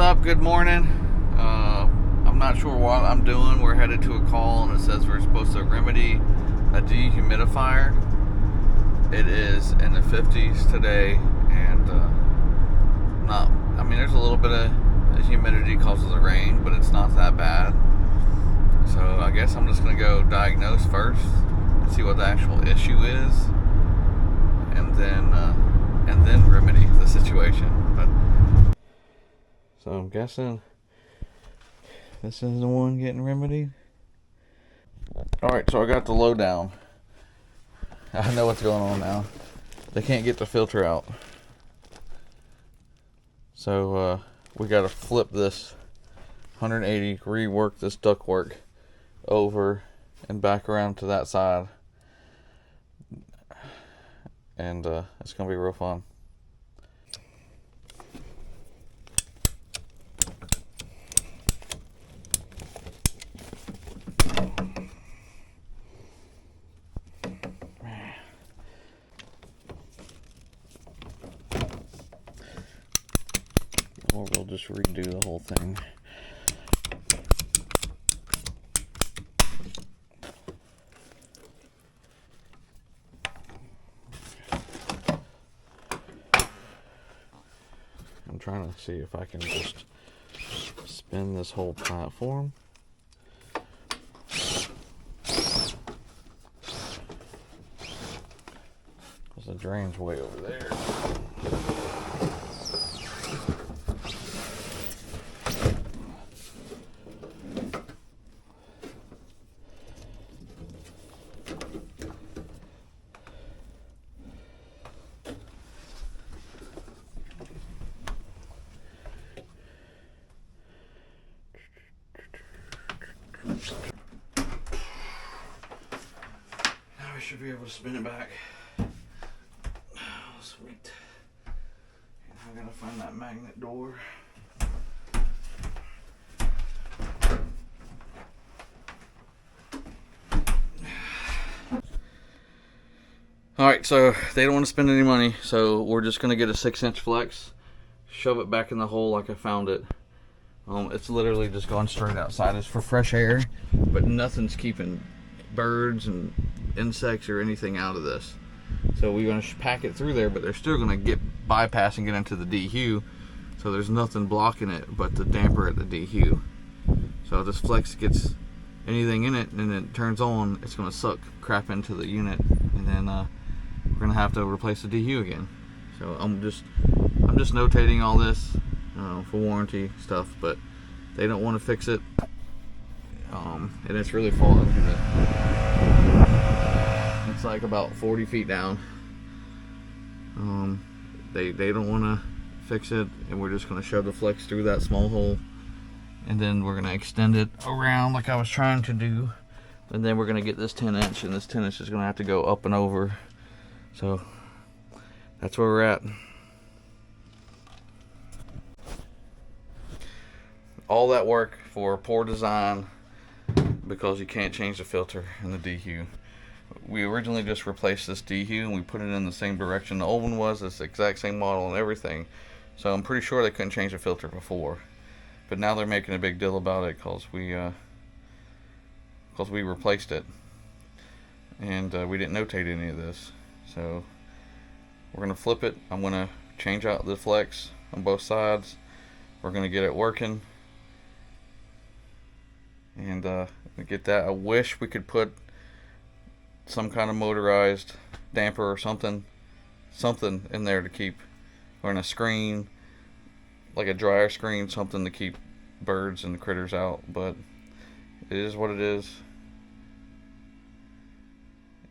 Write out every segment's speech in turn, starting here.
up? Good morning. I'm not sure what I'm doing. We're headed to a call and it says we're supposed to remedy a dehumidifier. It is in the 50s today, and there's a little bit of humidity causes the rain, but it's not that bad. So I guess I'm just gonna go diagnose first, see what the actual issue is, and then remedy the situation. So I'm guessing this is the one getting remedied. Alright, so I got the lowdown. I know what's going on now. They can't get the filter out. So we got to flip this 180, rework this ductwork over and back around to that side. And it's going to be real fun. Or we'll just redo the whole thing. I'm trying to see if I can just spin this whole platform. Because the drain's way over there. Now I should be able to spin it back. Oh, sweet. And I gotta find that magnet door. Alright, so they don't want to spend any money, so we're just gonna get a 6-inch flex, shove it back in the hole like I found it. It's literally just going straight outside. It's for fresh air, but nothing's keeping birds and insects or anything out of this. So we're going to pack it through there, but they're still going to get bypass and get into the dehu. So there's nothing blocking it but the damper at the dehu. So if this flex gets anything in it and it turns on, it's going to suck crap into the unit, and then we're going to have to replace the dehu again. So I'm just notating all this for warranty stuff, but they don't want to fix it, and it's really falling. It's like about 40 feet down. They don't want to fix it, and we're just going to shove the flex through that small hole, and then we're going to extend it around like I was trying to do, and then we're going to get this 10-inch, and this 10-inch is going to have to go up and over. So that's where we're at. All that work for poor design because you can't change the filter in the dehu. We originally just replaced this dehu and we put it in the same direction the old one was. It's the exact same model and everything. So I'm pretty sure they couldn't change the filter before. But now they're making a big deal about it because we replaced it. And we didn't notate any of this. So we're going to flip it. I'm going to change out the flex on both sides. We're going to get it working. And get that. I wish we could put some kind of motorized damper or something in there to keep, or in a screen, like a dryer screen, something to keep birds and the critters out. But it is what it is.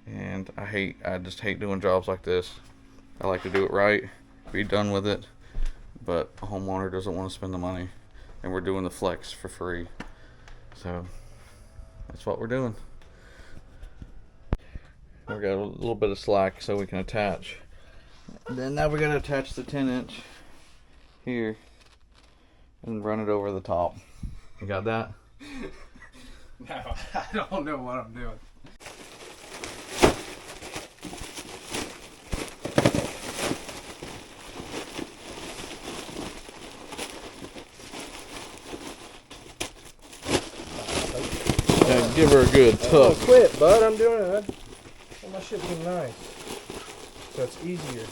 And I just hate doing jobs like this. I like to do it right, be done with it. But a homeowner doesn't want to spend the money, and we're doing the flex for free. So that's what we're doing. We got a little bit of slack so we can attach. Then now we got to attach the 10-inch here and run it over the top. You got that? No, I don't know what I'm doing. Give her a good Oh, tuck. quit, bud. I'm doing it. My shit be nice. So it's easier.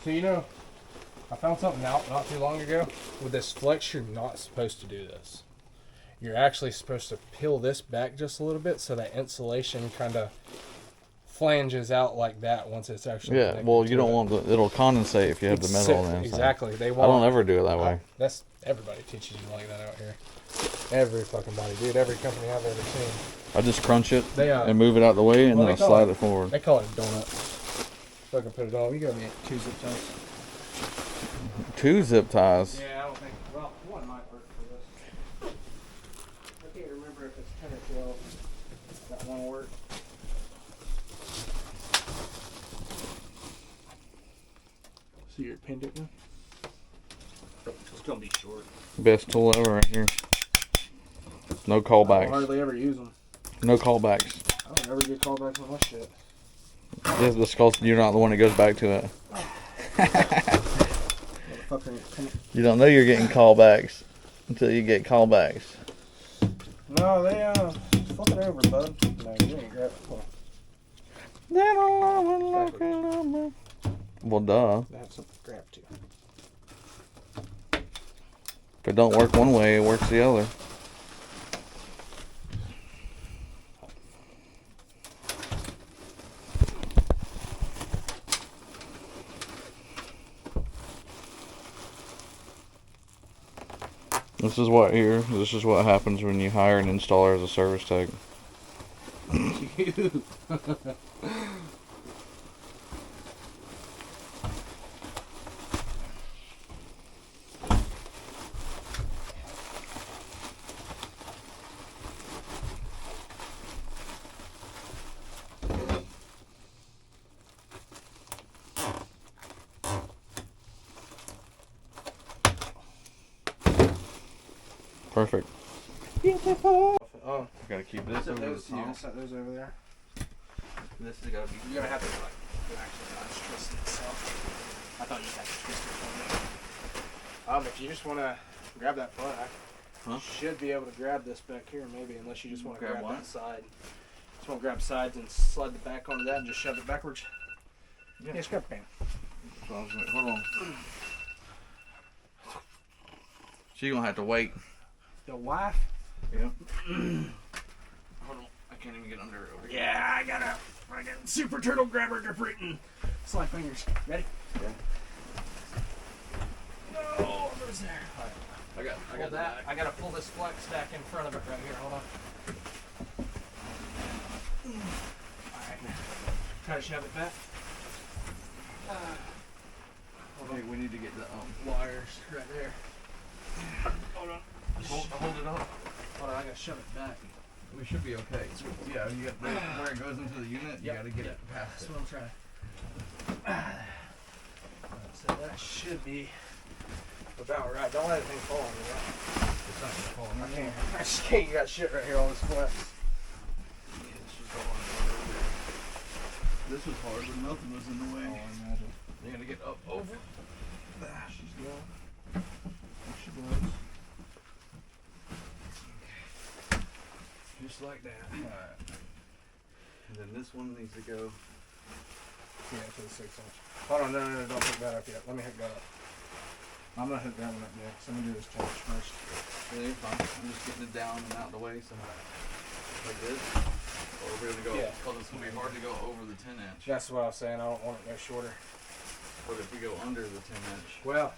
So you know, I found something out not too long ago. With this flex, you're not supposed to do this. You're actually supposed to peel this back just a little bit so that insulation kind of flanges out like that once it's actually Yeah, connected well, to you don't it. want the, it'll condensate if you have the metal on the inside. Exactly. They I want. don't ever do it that way. That's everybody teaches you like that out here. Every fucking body, dude. Every company I've ever seen. I just crunch it They and move it out the way, and well, then I they call slide it- it forward. They call it a donut. Fucking put it on. You got me 2 zip ties. 2 zip ties. Yeah, I don't think. Well, one might work for this. I can't remember if it's 10 or 12. That one work. So you're pinned it now? It's gonna be short. Best tool ever right here. No I callbacks. hardly ever use them. No callbacks. I don't ever get called back on my shit. This because you're not the one that goes back to it. Motherfucker. You don't know you're getting callbacks until you get callbacks. No, they flip it over, bud. No, you ain't grab it. Well, duh. They have something to grab too. If it don't work one way, it works the other. This is what happens when you hire an installer as a service tech. Perfect. Beautiful. Oh, I gotta keep this over the top. set those over there. This has gotta be. You're gonna have to actually not twist it. So I thought you had to twist it for me. If you just want to grab that front, Huh? you should be able to grab this back here, maybe, unless you just want to Grab grab what? that side. Just want to grab sides and slide the back onto that and just shove it backwards. Yeah. Just grab the pan. Hold on. She's gonna have to wait. The wife? Yep. Hold on. I can't even get under it over here. Yeah, I got a friggin' super turtle grabber freaking slide fingers. Ready? Yeah. No, there's there. I got that. I gotta pull this flex back in front of it right here. Hold on. Alright. Try to shove it back. Okay, we need to get the Wires right there. Hold on. hold it up. Hold on, I gotta shove it back. We should be okay. Yeah, you got where it goes into the unit. You gotta get it past That's it. what I'm trying. So that should be about right. Don't let anything fall on me, right? It's not gonna fall. I can't. I just can't. You got shit right here on this flex. This was hard when nothing was in the way. Oh, I imagine. You're gonna get up over. She's going. She was. Just like that. Alright. And then this one needs to go. Yeah, to the 6-inch. Hold on, no, don't hook that up yet. Let me hook that up. I'm gonna hook that one up next. Let me do this touch first. Yeah, you're fine. I'm just getting it down and out of the way, so like this. Or we're gonna go. Yeah. Because it's gonna be hard to go over the 10-inch. That's what I was saying. I don't want it to go shorter. But if we go under the 10-inch. Well,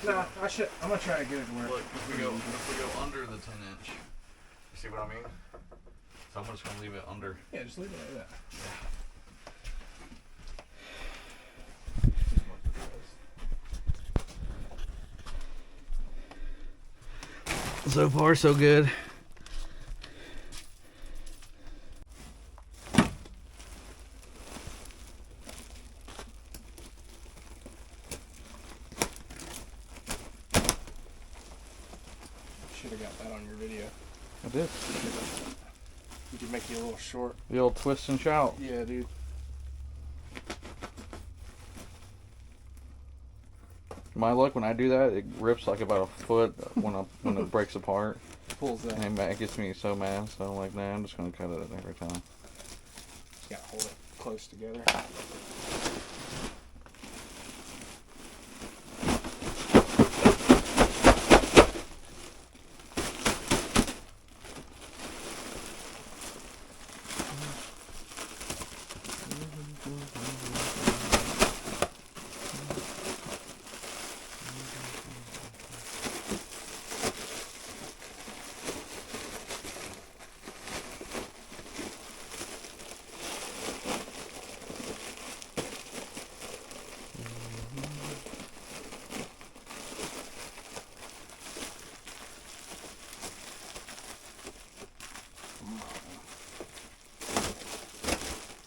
no, I'm gonna try to get it to work. Look, if we go under the 10-inch. You see what I mean? So I'm just gonna leave it under. Yeah, just leave it like that. So far, so good. Should have got that on your video. I did. You could make you a little short. The old twist and shout. Yeah, dude. My luck, when I do that, it rips like about a foot when it breaks apart. Pulls that. And it gets me so mad. So I'm like, nah, I'm just gonna cut it every time. You gotta hold it close together.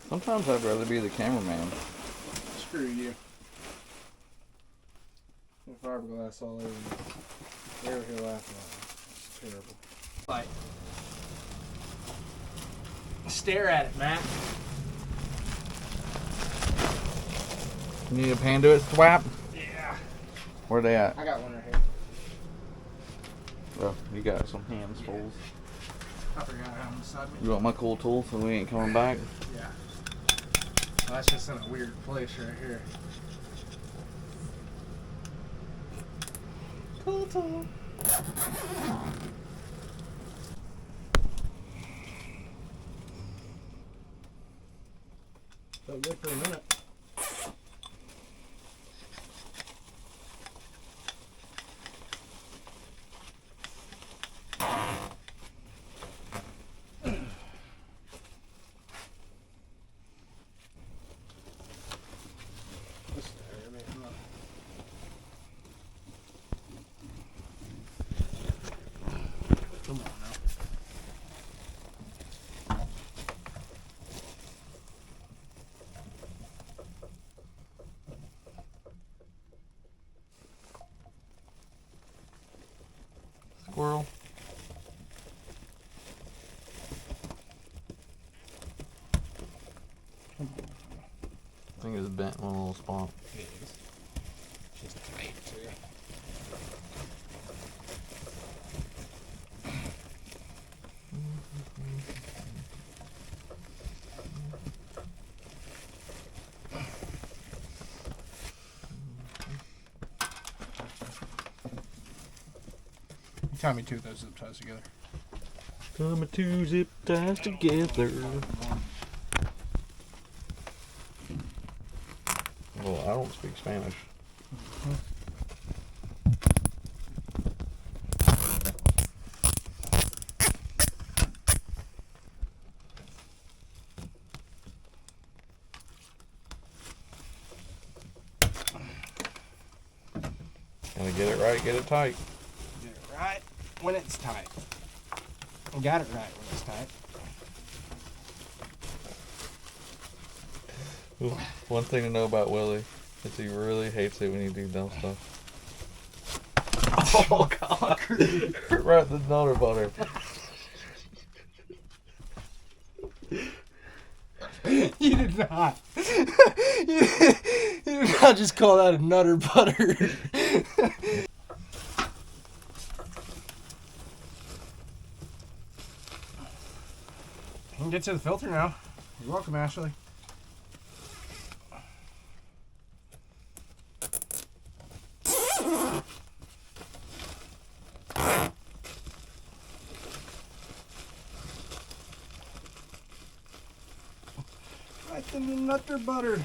Sometimes I'd rather be the cameraman. Screw you. Fiberglass all over you. You're over here laughing at me. It's terrible. Like, stare at it, Matt. You need a pan to it, Swap? Yeah. Where they at? I got one right here. Oh, you got some hands full. I forgot how I'm beside me. You want my cool tool so we ain't coming back? Yeah. Well, that's just in a weird place right here. Cool tool. Felt good for a minute. Come on now. Squirrel. I think it's bent in one little spot. It is. She's tight too. Tie me two of those zip ties together. Tie me two zip ties together. Well, I don't speak Spanish. Gotta get it right, get it tight. Get it right when it's tight. You got it right when it's tight. Ooh, one thing to know about Willie is he really hates it when you do dumb stuff. Oh God! Right the nutter butter. You did not. You did not just call that a nutter butter. You can get to the filter now. You're welcome, Ashley. Right in the nutter butter.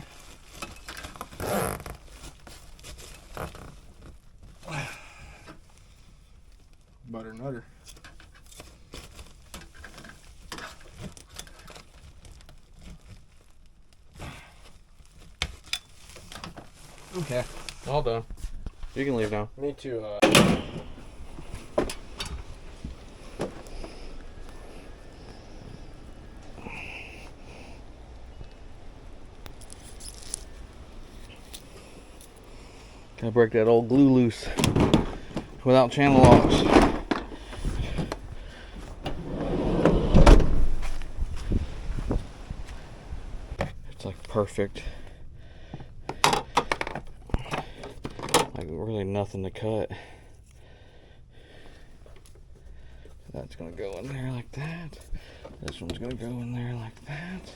Butter nutter. Okay. All done. You can leave now. Me too. Gotta break that old glue loose without channel locks. It's like perfect. Like really nothing to cut. That's gonna go in there like that. This one's gonna go in there like that.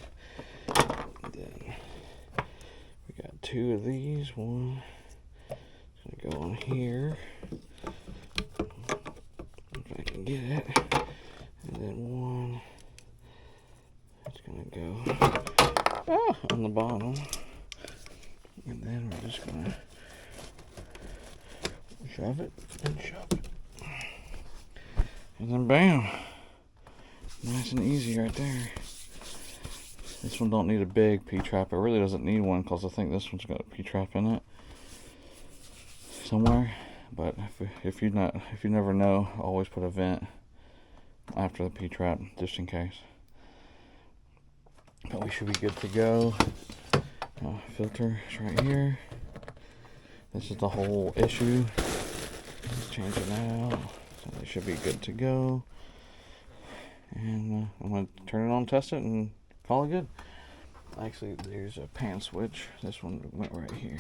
And then we got two of these. One is gonna go on here, if I can get it. And then one is gonna go on the bottom. And then we're just gonna shove it and shove it. And then bam. Nice and easy right there. This one don't need a big P-trap. It really doesn't need one because I think this one's got a P-trap in it somewhere. But if you never know, always put a vent after the P-trap just in case. But we should be good to go. Filter is right here. This is the whole issue. Let's change it out. So it should be good to go. And I'm going to turn it on, test it, and call it good. Actually, there's a pan switch. This one went right here.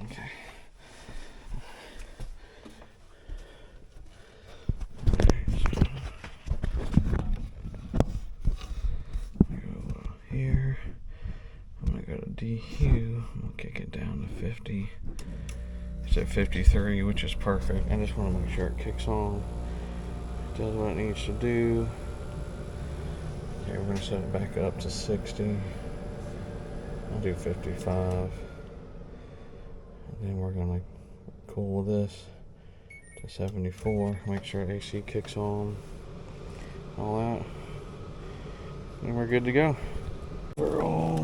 Okay. Go here. I'm going to go to DEHU. I'm going to kick it down to 50. It's at 53, which is perfect. I just want to make sure it kicks on. It does what it needs to do. Okay, we're going to set it back up to 60. I'll do 55. And then we're going to cool this to 74. Make sure AC kicks on. All that. And we're good to go. We're all